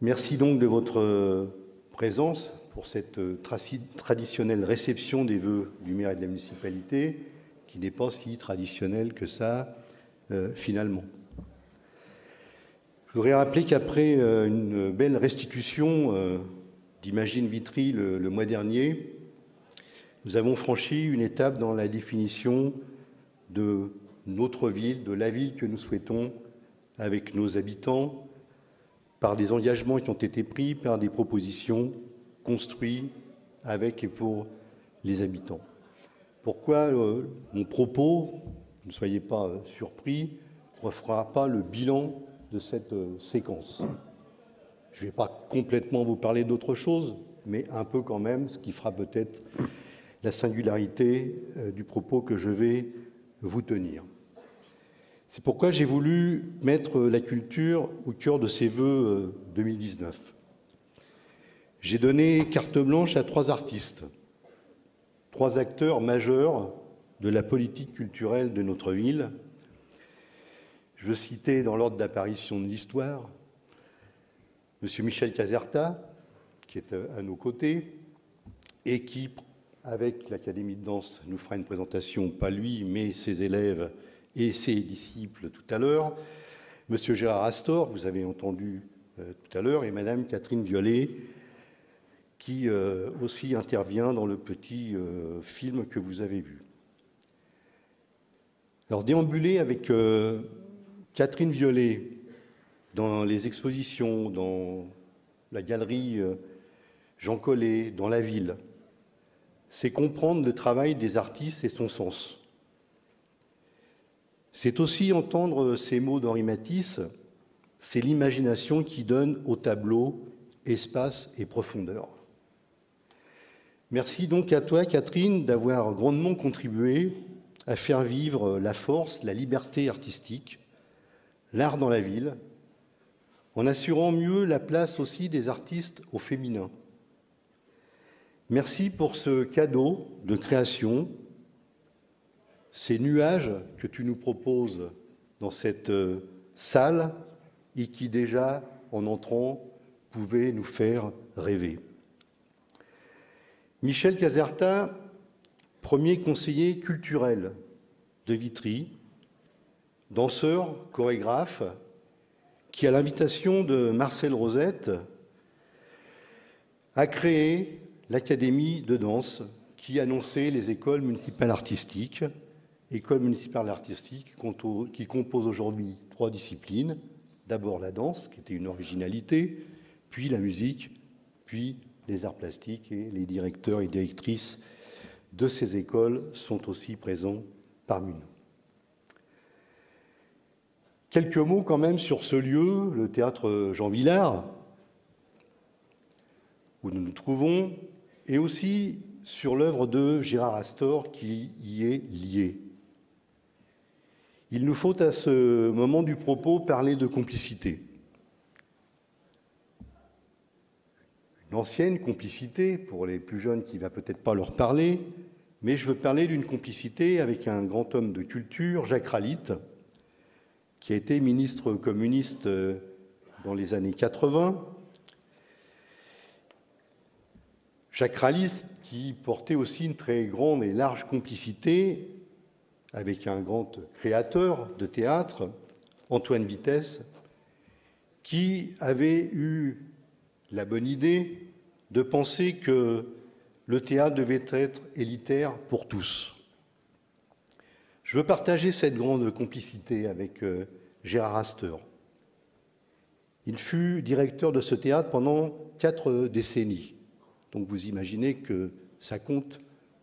Merci donc de votre présence pour cette traditionnelle réception des vœux du maire et de la municipalité, qui n'est pas si traditionnelle que ça, finalement. Je voudrais rappeler qu'après une belle restitution d'Imagine Vitry le mois dernier, nous avons franchi une étape dans la définition de notre ville, de la ville que nous souhaitons avec nos habitants, par des engagements qui ont été pris, par des propositions construites avec et pour les habitants. Pourquoi mon propos, ne soyez pas surpris, ne refera pas le bilan de cette séquence. Je ne vais pas complètement vous parler d'autre chose, mais un peu quand même, ce qui fera peut-être la singularité du propos que je vais vous tenir. C'est pourquoi j'ai voulu mettre la culture au cœur de ces vœux 2019. J'ai donné carte blanche à 3 artistes, 3 acteurs majeurs de la politique culturelle de notre ville. Je veux citer dans l'ordre d'apparition de l'histoire M. Michel Caserta, qui est à nos côtés et qui, avec l'Académie de danse, nous fera une présentation, pas lui, mais ses élèves et ses disciples tout à l'heure, M. Gérard Astor, vous avez entendu tout à l'heure, et Mme Catherine Violet, qui aussi intervient dans le petit film que vous avez vu. Alors, déambuler avec Catherine Violet dans les expositions, dans la galerie Jean Collet, dans la ville, c'est comprendre le travail des artistes et son sens. C'est aussi entendre ces mots d'Henri Matisse, c'est l'imagination qui donne au tableau espace et profondeur. Merci donc à toi, Catherine, d'avoir grandement contribué à faire vivre la force, la liberté artistique, l'art dans la ville, en assurant mieux la place aussi des artistes au féminin. Merci pour ce cadeau de création, ces nuages que tu nous proposes dans cette salle et qui déjà, en entrant, pouvaient nous faire rêver. Michel Caserta, premier conseiller culturel de Vitry, danseur, chorégraphe, qui, à l'invitation de Marcel Rosette, a créé l'Académie de danse qui annonçait les écoles municipales artistiques. École municipale artistique qui compose aujourd'hui 3 disciplines. D'abord la danse, qui était une originalité, puis la musique, puis les arts plastiques. Et les directeurs et directrices de ces écoles sont aussi présents parmi nous. Quelques mots quand même sur ce lieu, le théâtre Jean Vilar, où nous nous trouvons, et aussi sur l'œuvre de Gérard Astor qui y est liée. Il nous faut à ce moment du propos parler de complicité. Une ancienne complicité, pour les plus jeunes qui ne va peut-être pas leur parler, mais je veux parler d'une complicité avec un grand homme de culture, Jacques Ralite, qui a été ministre communiste dans les années 80. Jacques Ralite qui portait aussi une très grande et large complicité avec un grand créateur de théâtre, Antoine Vitesse, qui avait eu la bonne idée de penser que le théâtre devait être élitaire pour tous. Je veux partager cette grande complicité avec Gérard Astor. Il fut directeur de ce théâtre pendant 4 décennies. Donc vous imaginez que ça compte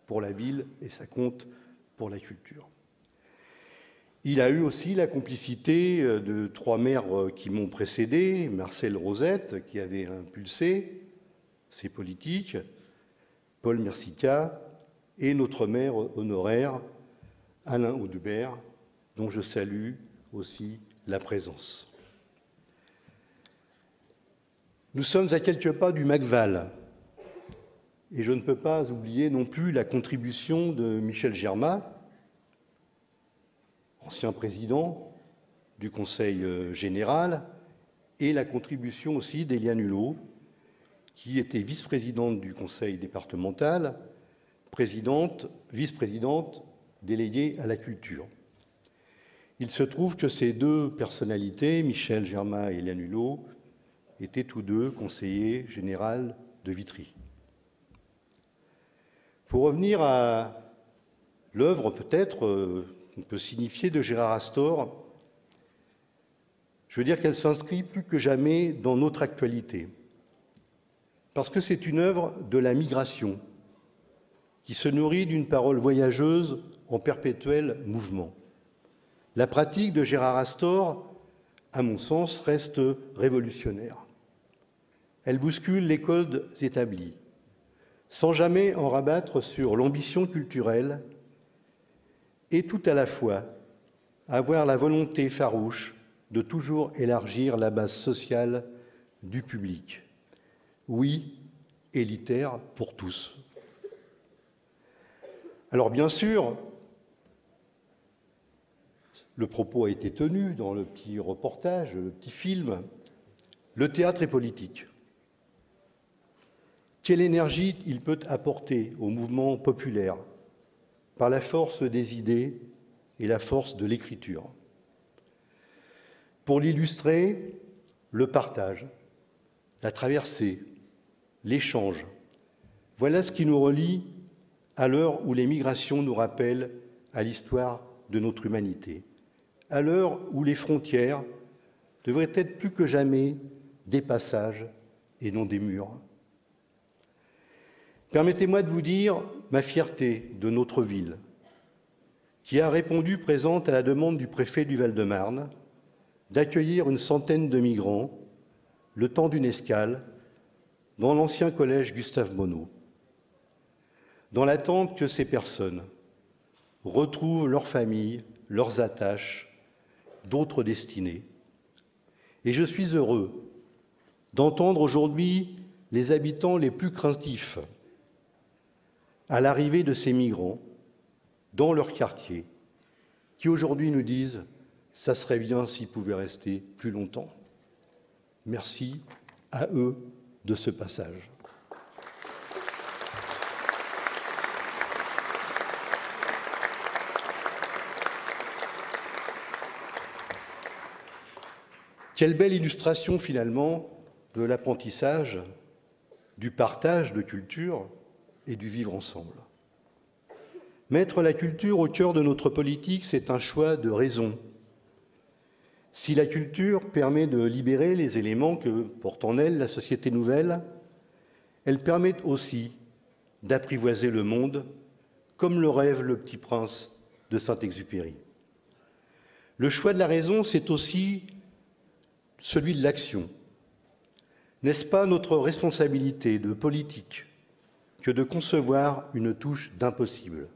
pour la ville et ça compte pour la culture. Il a eu aussi la complicité de 3 maires qui m'ont précédé, Marcel Rosette, qui avait impulsé ces politiques, Paul Mercica, et notre maire honoraire, Alain Audebert, dont je salue aussi la présence. Nous sommes à quelques pas du Macval, et je ne peux pas oublier non plus la contribution de Michel Germain, ancien président du Conseil général et la contribution aussi d'Éliane Hulot, qui était vice-présidente du conseil départemental, vice-présidente déléguée à la culture. Il se trouve que ces deux personnalités, Michel Germain et Éliane Hulot, étaient tous deux conseillers généraux de Vitry. Pour revenir à l'œuvre, peut-être, qu'on peut signifier de Gérard Astor, je veux dire qu'elle s'inscrit plus que jamais dans notre actualité, parce que c'est une œuvre de la migration qui se nourrit d'une parole voyageuse en perpétuel mouvement. La pratique de Gérard Astor, à mon sens, reste révolutionnaire. Elle bouscule les codes établis, sans jamais en rabattre sur l'ambition culturelle et tout à la fois avoir la volonté farouche de toujours élargir la base sociale du public. Oui, élitaire pour tous. Alors bien sûr, le propos a été tenu dans le petit reportage, le petit film. Le théâtre est politique. Quelle énergie il peut apporter au mouvement populaire par la force des idées et la force de l'écriture. Pour l'illustrer, le partage, la traversée, l'échange. Voilà ce qui nous relie à l'heure où les migrations nous rappellent à l'histoire de notre humanité, à l'heure où les frontières devraient être plus que jamais des passages et non des murs. Permettez-moi de vous dire ma fierté de notre ville, qui a répondu présente à la demande du préfet du Val-de-Marne d'accueillir une centaine de migrants le temps d'une escale dans l'ancien collège Gustave Monod, dans l'attente que ces personnes retrouvent leurs familles, leurs attaches, d'autres destinées. Et je suis heureux d'entendre aujourd'hui les habitants les plus craintifs à l'arrivée de ces migrants dans leur quartier, qui aujourd'hui nous disent « ça serait bien s'ils pouvaient rester plus longtemps ». Merci à eux de ce passage. Quelle belle illustration finalement de l'apprentissage, du partage de culture et du vivre ensemble. Mettre la culture au cœur de notre politique, c'est un choix de raison. Si la culture permet de libérer les éléments que porte en elle la société nouvelle, elle permet aussi d'apprivoiser le monde, comme le rêve le Petit Prince de Saint-Exupéry. Le choix de la raison, c'est aussi celui de l'action. N'est-ce pas notre responsabilité de politique que de concevoir une touche d'impossible?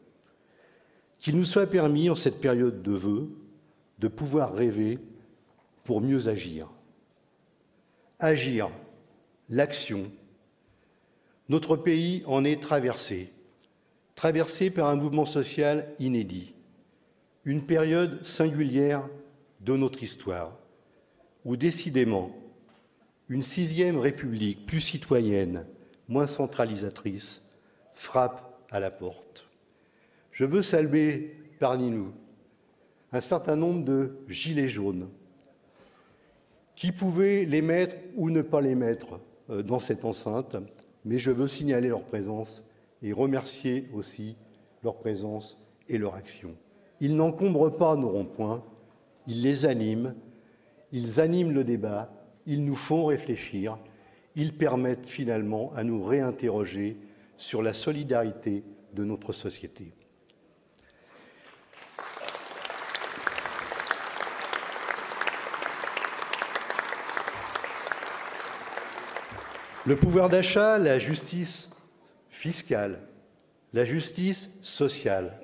Qu'il nous soit permis, en cette période de vœux, de pouvoir rêver pour mieux agir. Agir, l'action. Notre pays en est traversé par un mouvement social inédit, une période singulière de notre histoire, où décidément, une 6e République plus citoyenne, moins centralisatrice, frappe à la porte. Je veux saluer parmi nous un certain nombre de gilets jaunes qui pouvaient les mettre ou ne pas les mettre dans cette enceinte, mais je veux signaler leur présence et remercier aussi leur présence et leur action. Ils n'encombrent pas nos ronds-points, ils les animent, ils animent le débat, ils nous font réfléchir, ils permettent finalement à nous réinterroger sur la solidarité de notre société. Le pouvoir d'achat, la justice fiscale, la justice sociale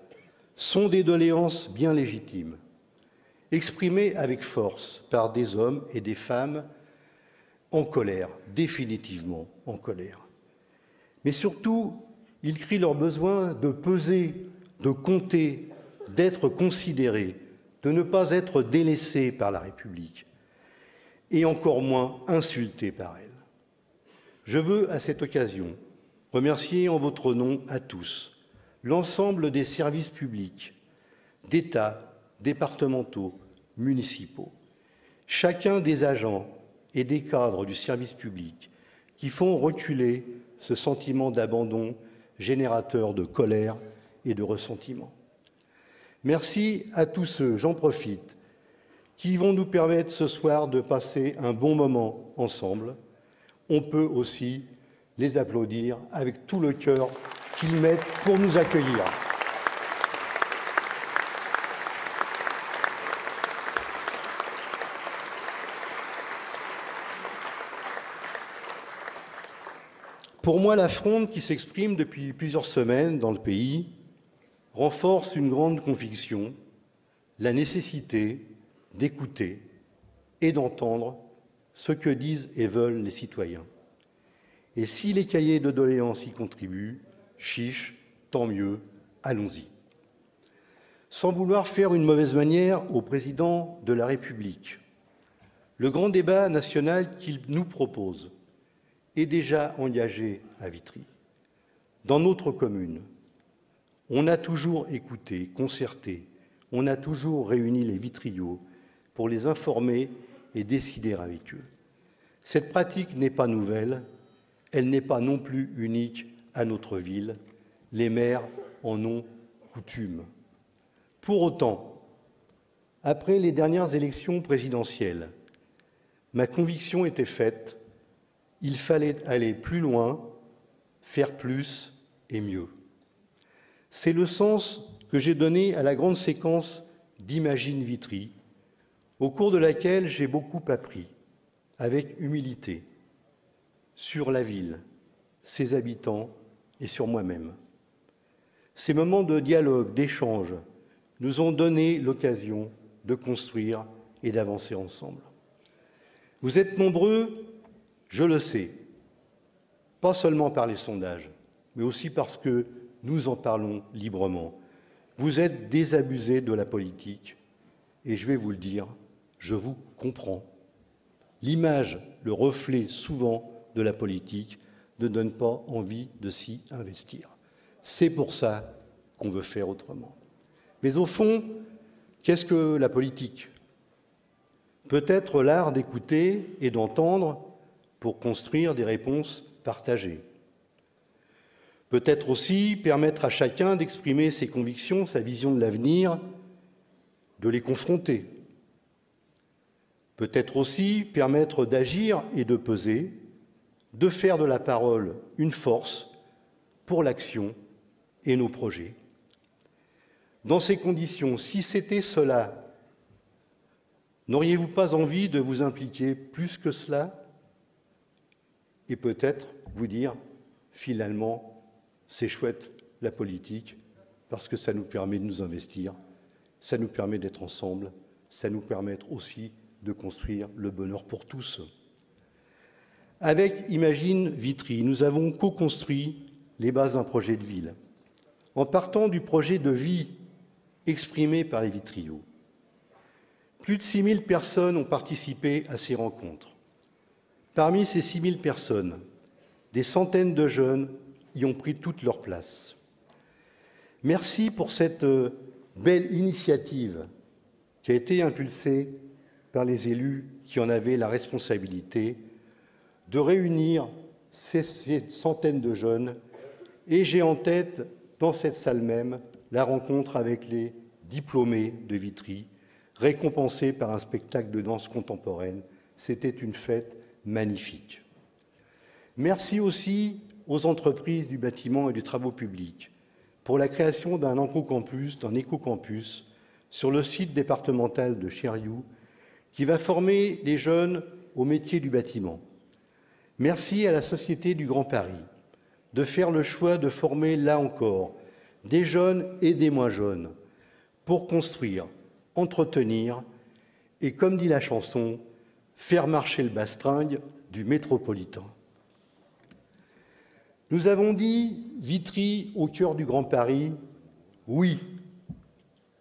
sont des doléances bien légitimes, exprimées avec force par des hommes et des femmes en colère, définitivement en colère. Mais surtout, ils crient leur besoin de peser, de compter, d'être considérés, de ne pas être délaissés par la République. et encore moins insultée par elle. Je veux, à cette occasion, remercier en votre nom à tous l'ensemble des services publics, d'État, départementaux, municipaux, chacun des agents et des cadres du service public qui font reculer ce sentiment d'abandon générateur de colère et de ressentiment. Merci à tous ceux, j'en profite, qui vont nous permettre ce soir de passer un bon moment ensemble. On peut aussi les applaudir avec tout le cœur qu'ils mettent pour nous accueillir. Pour moi, la fronde qui s'exprime depuis plusieurs semaines dans le pays renforce une grande conviction, la nécessité d'écouter et d'entendre ce que disent et veulent les citoyens. Et si les cahiers de doléances y contribuent, chiche, tant mieux, allons-y. Sans vouloir faire une mauvaise manière au président de la République, le grand débat national qu'il nous propose est déjà engagé à Vitry. Dans notre commune, on a toujours écouté, concerté, on a toujours réuni les vitriots pour les informer et décider avec eux. Cette pratique n'est pas nouvelle, elle n'est pas non plus unique à notre ville. Les maires en ont coutume. Pour autant, après les dernières élections présidentielles, ma conviction était faite, il fallait aller plus loin, faire plus et mieux. C'est le sens que j'ai donné à la grande séquence d'Imagine Vitry, au cours de laquelle j'ai beaucoup appris, avec humilité, sur la ville, ses habitants et sur moi-même. Ces moments de dialogue, d'échange, nous ont donné l'occasion de construire et d'avancer ensemble. Vous êtes nombreux, je le sais, pas seulement par les sondages, mais aussi parce que nous en parlons librement. Vous êtes désabusés de la politique, et je vais vous le dire, je vous comprends. L'image, le reflet souvent de la politique ne donne pas envie de s'y investir. C'est pour ça qu'on veut faire autrement. Mais au fond, qu'est-ce que la politique ? Peut-être l'art d'écouter et d'entendre pour construire des réponses partagées. Peut-être aussi permettre à chacun d'exprimer ses convictions, sa vision de l'avenir, de les confronter. Peut-être aussi permettre d'agir et de peser, de faire de la parole une force pour l'action et nos projets. Dans ces conditions, si c'était cela, n'auriez-vous pas envie de vous impliquer plus que cela ? Et peut-être vous dire, finalement, c'est chouette la politique, parce que ça nous permet de nous investir, ça nous permet d'être ensemble, ça nous permet aussi de construire le bonheur pour tous. Avec Imagine Vitry, nous avons co-construit les bases d'un projet de ville, en partant du projet de vie exprimé par les vitriots. Plus de 6 000 personnes ont participé à ces rencontres. Parmi ces 6 000 personnes, des centaines de jeunes y ont pris toute leur place. Merci pour cette belle initiative qui a été impulsée par les élus qui en avaient la responsabilité de réunir ces centaines de jeunes. Et j'ai en tête, dans cette salle même, la rencontre avec les diplômés de Vitry, récompensés par un spectacle de danse contemporaine. C'était une fête magnifique. Merci aussi aux entreprises du bâtiment et des travaux publics pour la création d'un éco-campus sur le site départemental de Chériou qui va former les jeunes au métier du bâtiment. Merci à la Société du Grand Paris de faire le choix de former, là encore, des jeunes et des moins jeunes pour construire, entretenir et, comme dit la chanson, faire marcher le bastringue du métropolitain. Nous avons dit Vitry au cœur du Grand Paris, oui,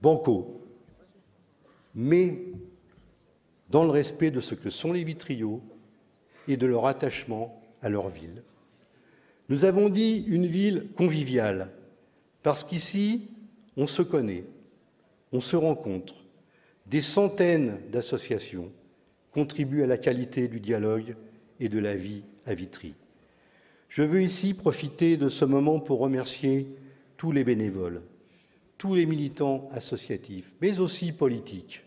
banco, mais dans le respect de ce que sont les vitriots et de leur attachement à leur ville. Nous avons dit une ville conviviale, parce qu'ici, on se connaît, on se rencontre. Des centaines d'associations contribuent à la qualité du dialogue et de la vie à Vitry. Je veux ici profiter de ce moment pour remercier tous les bénévoles, tous les militants associatifs, mais aussi politiques,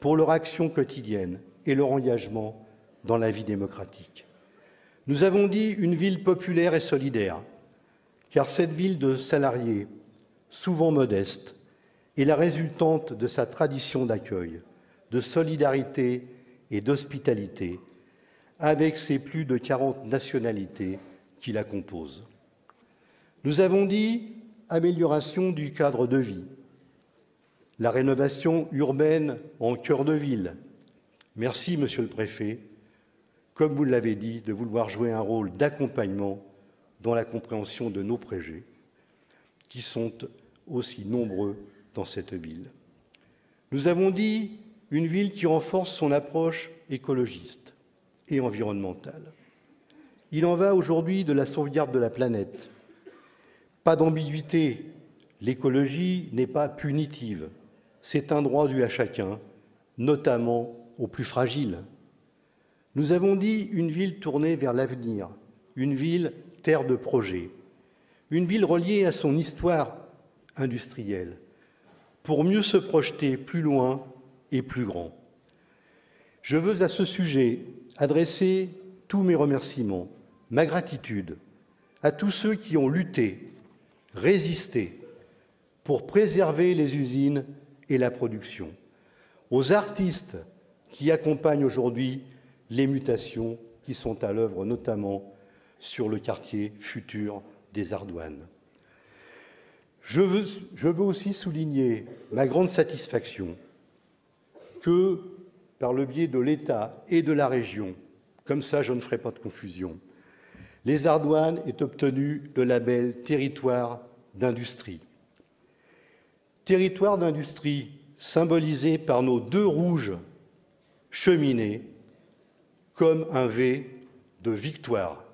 pour leur action quotidienne et leur engagement dans la vie démocratique. Nous avons dit une ville populaire et solidaire, car cette ville de salariés, souvent modeste, est la résultante de sa tradition d'accueil, de solidarité et d'hospitalité, avec ses plus de 40 nationalités qui la composent. Nous avons dit amélioration du cadre de vie, la rénovation urbaine en cœur de ville. Merci, Monsieur le Préfet, comme vous l'avez dit, de vouloir jouer un rôle d'accompagnement dans la compréhension de nos projets, qui sont aussi nombreux dans cette ville. Nous avons dit une ville qui renforce son approche écologiste et environnementale. Il en va aujourd'hui de la sauvegarde de la planète. Pas d'ambiguïté, l'écologie n'est pas punitive. C'est un droit dû à chacun, notamment aux plus fragiles. Nous avons dit une ville tournée vers l'avenir, une ville terre de projets, une ville reliée à son histoire industrielle, pour mieux se projeter plus loin et plus grand. Je veux à ce sujet adresser tous mes remerciements, ma gratitude à tous ceux qui ont lutté, résisté pour préserver les usines et la production, aux artistes qui accompagnent aujourd'hui les mutations qui sont à l'œuvre, notamment sur le quartier futur des Ardoines. Je veux aussi souligner ma grande satisfaction que, par le biais de l'État et de la région, comme ça je ne ferai pas de confusion, les Ardoines aient obtenu le label Territoire d'industrie. Territoire d'industrie symbolisé par nos 2 rouges cheminées comme un V de victoire.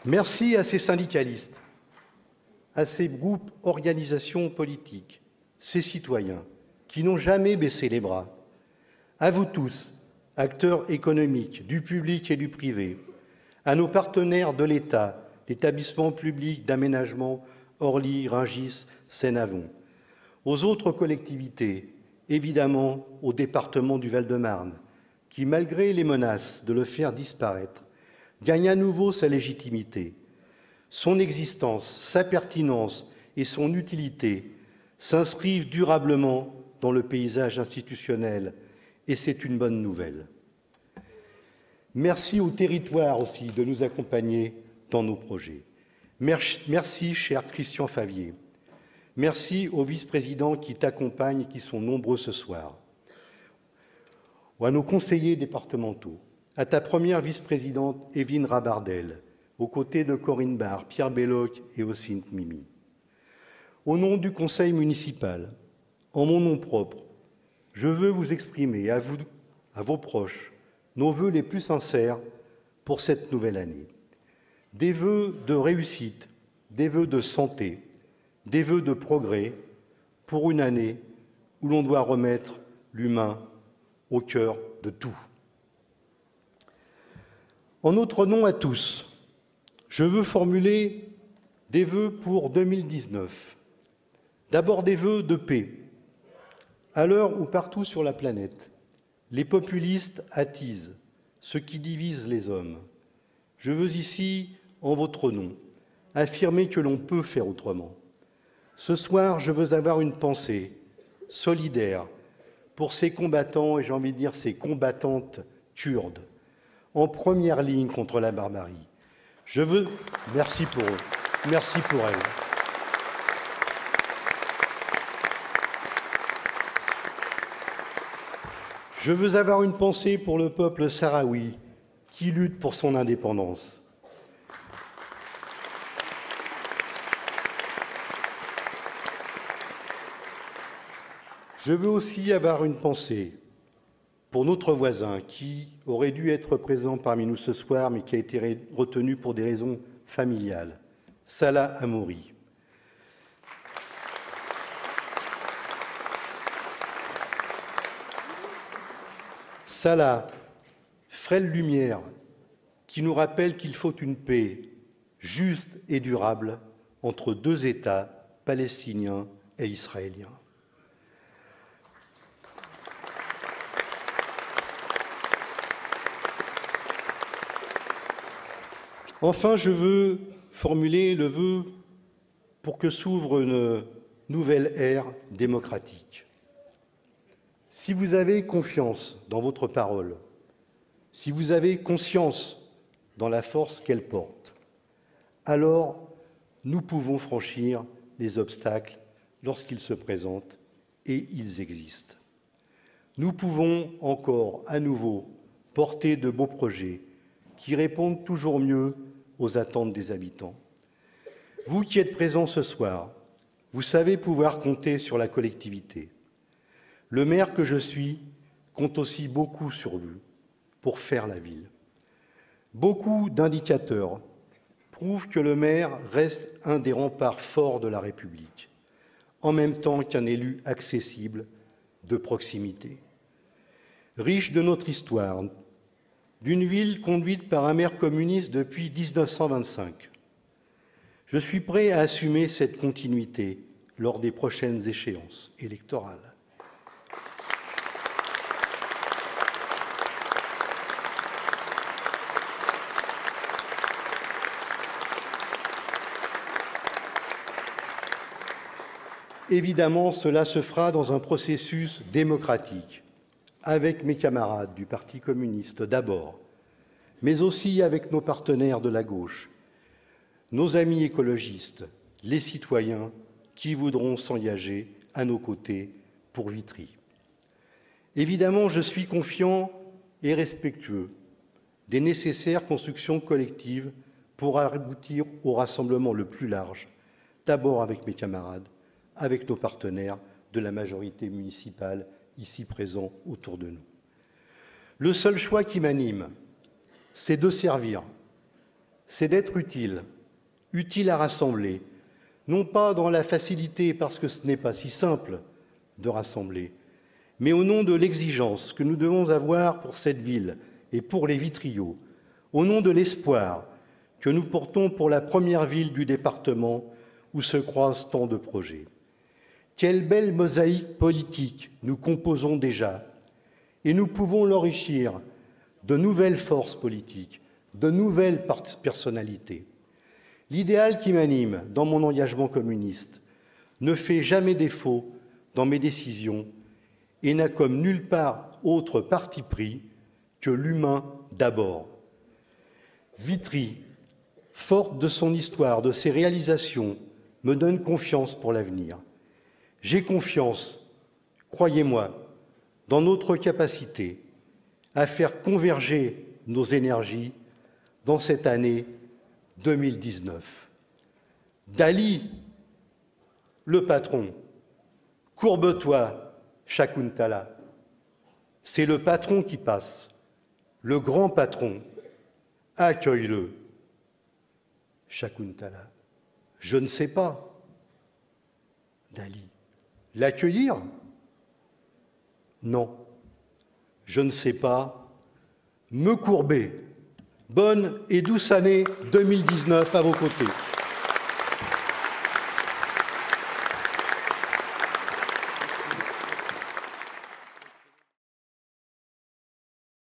Merci à ces syndicalistes, à ces groupes, organisations politiques, ces citoyens qui n'ont jamais baissé les bras. À vous tous, acteurs économiques, du public et du privé, à nos partenaires de l'État, l'établissement public d'aménagement Orly, Rungis, Seine-Avon, aux autres collectivités, évidemment au département du Val-de-Marne, qui, malgré les menaces de le faire disparaître, gagne à nouveau sa légitimité. Son existence, sa pertinence et son utilité s'inscrivent durablement dans le paysage institutionnel, et c'est une bonne nouvelle. Merci au territoire aussi de nous accompagner dans nos projets. Merci, cher Christian Favier. Merci aux vice-présidents qui t'accompagnent et qui sont nombreux ce soir. À nos conseillers départementaux, à ta première vice-présidente, Évelyne Rabardel, aux côtés de Corinne Barre, Pierre Belloc et Ossinte Mimi. Au nom du conseil municipal, en mon nom propre, je veux vous exprimer, à vous, à vos proches, nos vœux les plus sincères pour cette nouvelle année. Des vœux de réussite, des vœux de santé, des vœux de progrès pour une année où l'on doit remettre l'humain au cœur de tout. En notre nom à tous, je veux formuler des vœux pour 2019. D'abord des vœux de paix. À l'heure où partout sur la planète, les populistes attisent ce qui divise les hommes, je veux ici, en votre nom, affirmer que l'on peut faire autrement. Ce soir, je veux avoir une pensée solidaire pour ces combattants, et j'ai envie de dire ces combattantes kurdes, en première ligne contre la barbarie. Je veux... Merci pour eux. Merci pour elles. Je veux avoir une pensée pour le peuple sahraoui qui lutte pour son indépendance. Je veux aussi avoir une pensée pour notre voisin qui aurait dû être présent parmi nous ce soir, mais qui a été retenu pour des raisons familiales, Salah Hamouri. Salah, frêle lumière, qui nous rappelle qu'il faut une paix juste et durable entre deux États, palestiniens et israéliens. Enfin, je veux formuler le vœu pour que s'ouvre une nouvelle ère démocratique. Si vous avez confiance dans votre parole, si vous avez conscience dans la force qu'elle porte, alors nous pouvons franchir les obstacles lorsqu'ils se présentent, et ils existent. Nous pouvons encore à nouveau porter de beaux projets qui répondent toujours mieux aux attentes des habitants. Vous qui êtes présents ce soir, vous savez pouvoir compter sur la collectivité. Le maire que je suis compte aussi beaucoup sur vous pour faire la ville. Beaucoup d'indicateurs prouvent que le maire reste un des remparts forts de la République, en même temps qu'un élu accessible, de proximité. Riche de notre histoire, d'une ville conduite par un maire communiste depuis 1925. Je suis prêt à assumer cette continuité lors des prochaines échéances électorales. Évidemment, cela se fera dans un processus démocratique, avec mes camarades du Parti communiste d'abord, mais aussi avec nos partenaires de la gauche, nos amis écologistes, les citoyens qui voudront s'engager à nos côtés pour Vitry. Évidemment, je suis confiant et respectueux des nécessaires constructions collectives pour aboutir au rassemblement le plus large, d'abord avec mes camarades, avec nos partenaires de la majorité municipale ici présents autour de nous. Le seul choix qui m'anime, c'est de servir, c'est d'être utile, utile à rassembler, non pas dans la facilité parce que ce n'est pas si simple de rassembler, mais au nom de l'exigence que nous devons avoir pour cette ville et pour les Vitriots, au nom de l'espoir que nous portons pour la première ville du département où se croisent tant de projets. Quelle belle mosaïque politique nous composons déjà, et nous pouvons l'enrichir de nouvelles forces politiques, de nouvelles personnalités. L'idéal qui m'anime dans mon engagement communiste ne fait jamais défaut dans mes décisions et n'a comme nulle part autre parti pris que l'humain d'abord. Vitry, forte de son histoire, de ses réalisations, me donne confiance pour l'avenir. J'ai confiance, croyez-moi, dans notre capacité à faire converger nos énergies dans cette année 2019. Dali, le patron, courbe-toi, Shakuntala. C'est le patron qui passe, le grand patron. Accueille-le, Shakuntala. Je ne sais pas, Dali. L'accueillir? Non, je ne sais pas. Me courber. Bonne et douce année 2019 à vos côtés.